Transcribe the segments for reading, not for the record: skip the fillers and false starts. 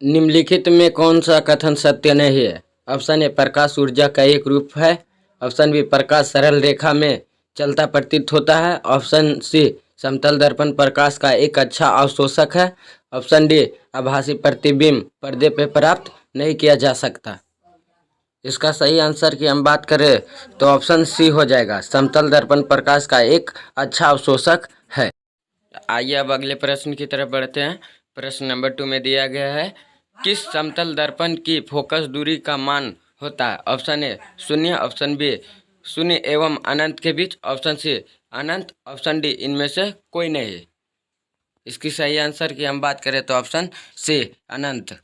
निम्नलिखित में कौन सा कथन सत्य नहीं है? ऑप्शन ए, प्रकाश ऊर्जा का एक रूप है। ऑप्शन बी, प्रकाश सरल रेखा में चलता प्रतीत होता है। ऑप्शन सी, समतल दर्पण प्रकाश का एक अच्छा अवशोषक है। ऑप्शन डी, आभासी प्रतिबिंब पर्दे पर प्राप्त नहीं किया जा सकता। इसका सही आंसर की हम बात करें तो ऑप्शन सी हो जाएगा, समतल दर्पण प्रकाश का एक अच्छा अवशोषक है। आइए अब अगले प्रश्न की तरफ बढ़ते हैं। प्रश्न नंबर 2 में दिया गया है, किस समतल दर्पण की फोकस दूरी का मान होता है? ऑप्शन ए 0, ऑप्शन बी 0 एवं अनंत के बीच, ऑप्शन सी अनंत, ऑप्शन डी इनमें से कोई नहीं। इसकी सही आंसर की हम बात करें तो ऑप्शन सी अनंत।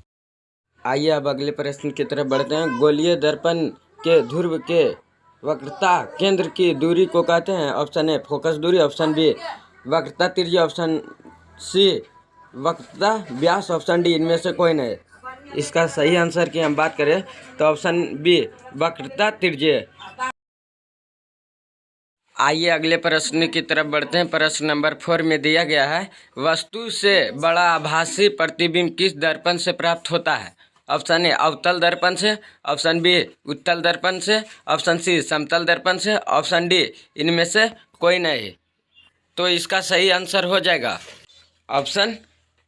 आइए अब अगले प्रश्न की तरफ बढ़ते हैं। गोलीय दर्पण के ध्रुव के वक्रता केंद्र की दूरी को कहते हैं? ऑप्शन ए फोकस दूरी, ऑप्शन बी वक्रता त्रिज्या, ऑप्शन सी वक्रता व्यास, ऑप्शन डी इनमें से कोई नहीं। इसका सही आंसर की हम बात करें तो ऑप्शन बी वक्रता त्रिज्या। आइए अगले प्रश्न की तरफ बढ़ते हैं। प्रश्न नंबर 4 में दिया गया है, वस्तु से बड़ा आभासी प्रतिबिंब किस दर्पण से प्राप्त होता है? ऑप्शन ए अवतल दर्पण से, ऑप्शन बी उत्तल दर्पण से, ऑप्शन सी समतल दर्पण से, ऑप्शन डी इनमें से कोई नहीं। तो इसका सही आंसर हो जाएगा ऑप्शन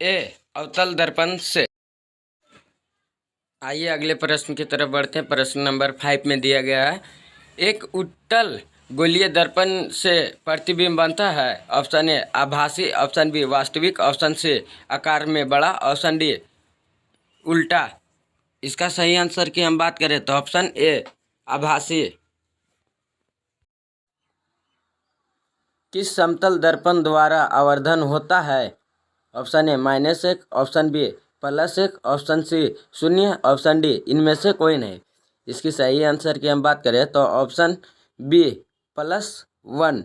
ए अवतल दर्पण से। आइए अगले प्रश्न की तरफ बढ़ते हैं। प्रश्न नंबर 5 में दिया गया है, एक उत्तल गोलीय दर्पण से प्रतिबिंब बनता है? ऑप्शन ए आभासी, ऑप्शन बी वास्तविक, ऑप्शन सी आकार में बड़ा, ऑप्शन डी उल्टा। इसका सही आंसर की हम बात करें तो ऑप्शन ए आभासी। किस समतल दर्पण द्वारा आवर्धन होता है? Option A -1, option B +1, option C 0, option D इनमें से कोई नहीं। इसकी सही आंसर की हम बात करें तो ऑप्शन बी +1।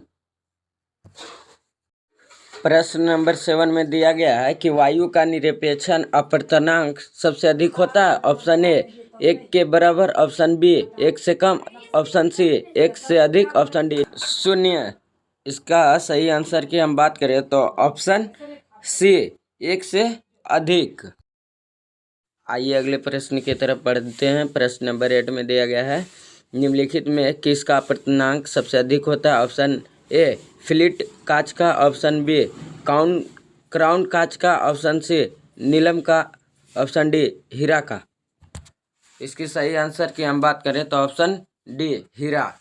प्रश्न नंबर 7 में दिया गया है कि वायु का निरपेक्षण अपवर्तनांक सबसे अधिक होता है? ऑप्शन ए 1 के बराबर, ऑप्शन बी 1 से कम, ऑप्शन सी 1 से अधिक, ऑप्शन डी 0। इसका सही आंसर की हम बात करें तो ऑप्शन सी 1 से अधिक। आइए अगले प्रश्न की तरफ बढ़ते हैं। प्रश्न नंबर 8 में दिया गया है, निम्नलिखित में किसका अपवर्तनांक सबसे अधिक होता है? ऑप्शन ए फ्लिट कांच का, ऑप्शन बी क्राउन कांच का, ऑप्शन सी नीलम का, ऑप्शन डी हीरा का। इसकी सही आंसर की हम बात करें तो ऑप्शन डी हीरा।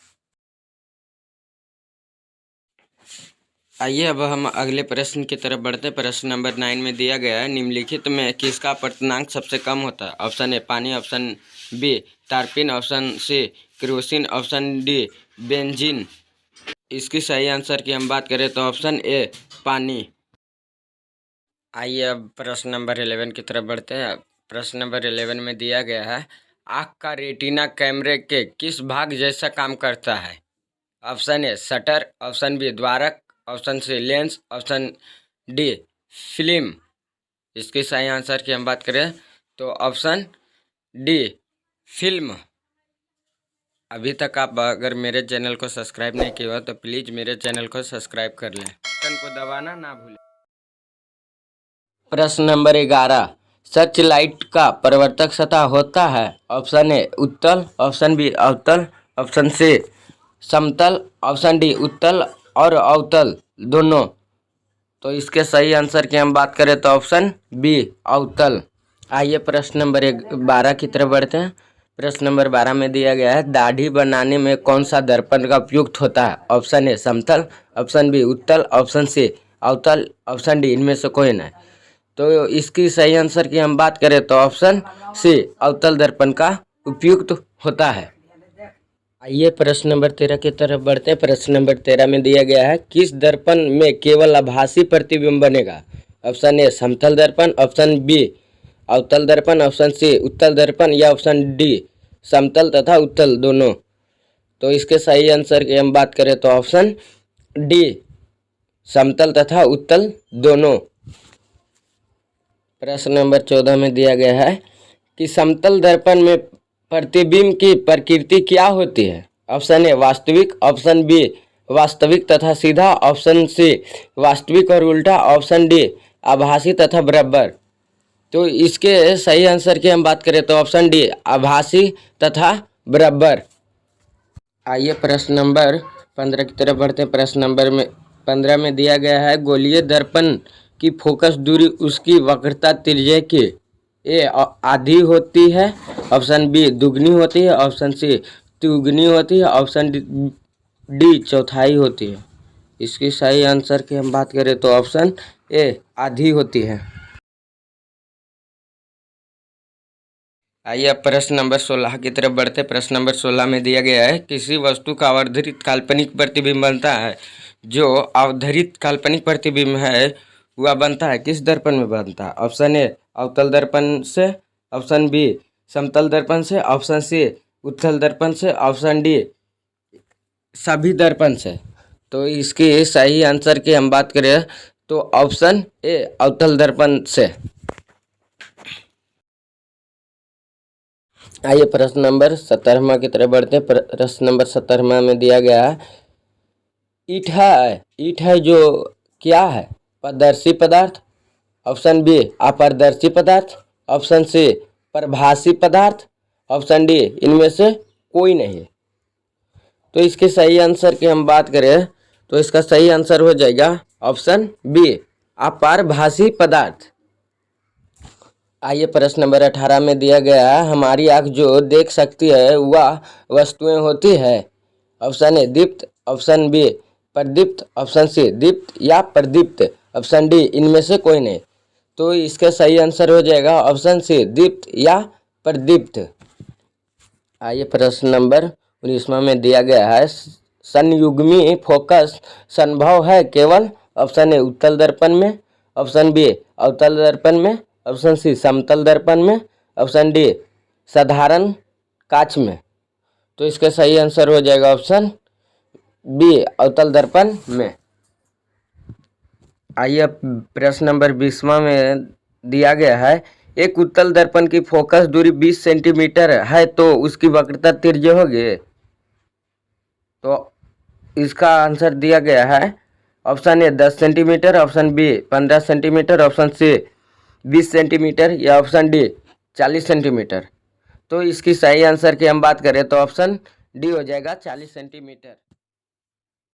आइए अब हम अगले प्रश्न की तरफ बढ़ते हैं। प्रश्न नंबर 9 में दिया गया है, निम्नलिखित में किसका अपवर्तनांक सबसे कम होता है? ऑप्शन ए पानी, ऑप्शन बी टार्पिन, option C kerosene, option D benzene. इसकी सही आंसर की हम बात करें तो ऑप्शन ए पानी। आइए अब प्रश्न नंबर 11 की तरफ बढ़ते हैं। प्रश्न नंबर 11 में दिया गया है, आँख का रेटिना कैमरे के किस भाग जैसा काम करता है? Option A shutter, option B द्वारक, option C lens, option D film. इसकी सही आंसर की हम बात करें तो ऑप्शन डी फिल्म। अभी तक आप अगर मेरे चैनल को सब्सक्राइब नहीं किया हो तो प्लीज़ मेरे चैनल को सब्सक्राइब कर लें, बटन को दबाना ना भूलें। प्रश्न नंबर 11, सर्च लाइट का परावर्तक सतह होता है? ऑप्शन ए उत्तल, ऑप्शन बी अवतल, ऑप्शन सी समतल, ऑप्शन डी उत्तल और अवतल दोनों। तो इसके सही आंसर की हम बात करें तो ऑप्शन बी अवतल। आइए प्रश्न नंबर 12 की तरफ बढ़ते हैं। प्रश्न नंबर 12 में दिया गया है, दाढ़ी बनाने में कौन सा दर्पण का उपयुक्त होता है? ऑप्शन ए समतल, ऑप्शन बी उत्तल, ऑप्शन सी अवतल, ऑप्शन डी इनमें से कोई नहीं। तो इसकी सही आंसर की हम बात करें तो ऑप्शन सी अवतल दर्पण का उपयुक्त होता है। आइए प्रश्न नंबर 13 की तरफ बढ़ते हैं। प्रश्न नंबर 13 में दिया गया है, किस दर्पण में केवल आभासी प्रतिबिंब बनेगा? ऑप्शन ए समतल दर्पण, ऑप्शन बी अवतल दर्पण, ऑप्शन सी उत्तल दर्पण या ऑप्शन डी समतल तथा उत्तल दोनों। तो इसके सही आंसर की हम बात करें तो ऑप्शन डी समतल तथा उत्तल दोनों। प्रश्न नंबर 14 में दिया गया है कि समतल दर्पण में प्रतिबिंब की प्रकृति क्या होती है? ऑप्शन ए वास्तविक, ऑप्शन बी वास्तविक तथा सीधा, ऑप्शन सी वास्तविक और उल्टा, ऑप्शन डी आभासी तथा बराबर। तो इसके सही आंसर की हम बात करें तो ऑप्शन डी आभासी तथा बराबर। आइए प्रश्न नंबर 15 की तरफ बढ़ते हैं। प्रश्न नंबर 15 में दिया गया है गोलीय दर्पण की फोकस दूरी उसकी वक्रता त्रिज्या की ए आधी होती है, ऑप्शन बी दुगनी होती है, ऑप्शन सी तिगुनी होती है, ऑप्शन डी चौथाई होती है। इसकी सही आंसर की हम बात करें तो ऑप्शन ए आधी होती है। आइए अब प्रश्न नंबर 16 की तरफ बढ़ते। प्रश्न नंबर 16 में दिया गया है किसी वस्तु का अवधारित काल्पनिक प्रतिबिंब बनता है। जो अवधारित काल्पनिक प्रतिबिंब है वह बनता है किस दर्पण में बनता है? ऑप्शन ए अवतल दर्पण से, ऑप्शन बी समतल दर्पण से, ऑप्शन सी उत्तल दर्पण से, ऑप्शन डी सभी दर्पण से। तो इसकी सही आंसर की हम बात करें तो ऑप्शन ए अवतल दर्पण से। आइए प्रश्न नंबर 17 की तरफ बढ़ते हैं। प्रश्न नंबर 17 में दिया गया है ईंट है जो क्या है? पारदर्शी पदार्थ, ऑप्शन बी अपारदर्शी पदार्थ, ऑप्शन सी प्रभासी पदार्थ, ऑप्शन डी इनमें से कोई नहीं। तो इसके सही आंसर की हम बात करें तो इसका सही आंसर हो जाएगा ऑप्शन बी अपारभासी पदार्थ। आइए प्रश्न नंबर 18 में दिया गया है हमारी आँख जो देख सकती है वह वस्तुएं होती है। ऑप्शन ए दीप्त, ऑप्शन बी प्रदीप्त, ऑप्शन सी दीप्त या प्रदीप्त, ऑप्शन डी इनमें से कोई नहीं। तो इसका सही आंसर हो जाएगा ऑप्शन सी दीप्त या प्रदीप्त। आइए प्रश्न नंबर 19 में दिया गया है संयुग्मी फोकस संभव है केवल? ऑप्शन ए उत्तल दर्पण में, ऑप्शन बी अवतल दर्पण में, ऑप्शन सी समतल दर्पण में, ऑप्शन डी साधारण कांच में। तो इसका सही आंसर हो जाएगा ऑप्शन बी अवतल दर्पण में। आइए प्रश्न नंबर 20 में दिया गया है एक उत्तल दर्पण की फोकस दूरी 20 सेंटीमीटर है तो उसकी वक्रता तिर्यक होगी। तो इसका आंसर दिया गया है option A 10 centimetre, option B 15 centimetre, option C 20 centimetre या ऑप्शन डी 40 सेंटीमीटर। तो इसकी सही आंसर की हम बात करें तो ऑप्शन डी हो जाएगा 40 सेंटीमीटर।